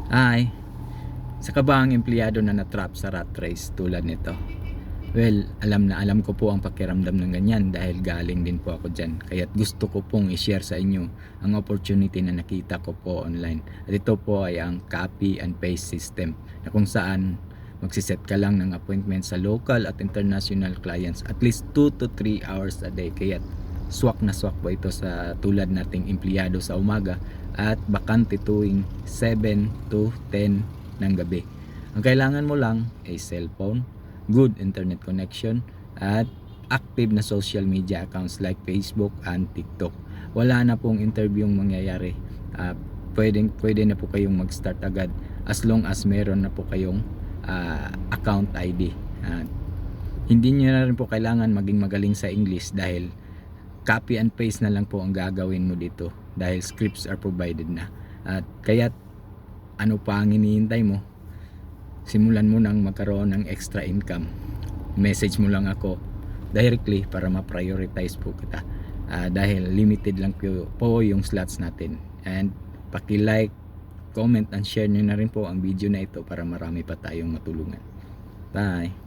Ay, saka ba ang empleyado na natrap sa rat race tulad nito? Well, alam na alam ko po ang pakiramdam ng ganyan dahil galing din po ako dyan. Kaya't gusto ko pong i-share sa inyo ang opportunity na nakita ko po online. At ito po ay ang copy and paste system na kung saan magsiset ka lang ng appointment sa local at international clients at least 2 to 3 hours a day. Kaya't swak na swak po ito sa tulad nating empleyado sa umaga at bakante tuwing 7 to 10 ng gabi. Ang kailangan mo lang ay cellphone, good internet connection, at active na social media accounts like Facebook and TikTok. Wala na pong interview mangyayari. Pwede na po kayong mag-start agad as long as meron na po kayong account ID. Hindi nyo na rin po kailangan maging magaling sa English dahil copy and paste na lang po ang gagawin mo dito dahil scripts are provided na. At kaya't ano pa ang hinihintay mo? Simulan mo nang magkaroon ng extra income. Message mo lang ako directly para ma-prioritize po kita. Dahil limited lang po yung slots natin. And paki-like, comment and share nyo na rin po ang video na ito para marami pa tayong matulungan. Bye!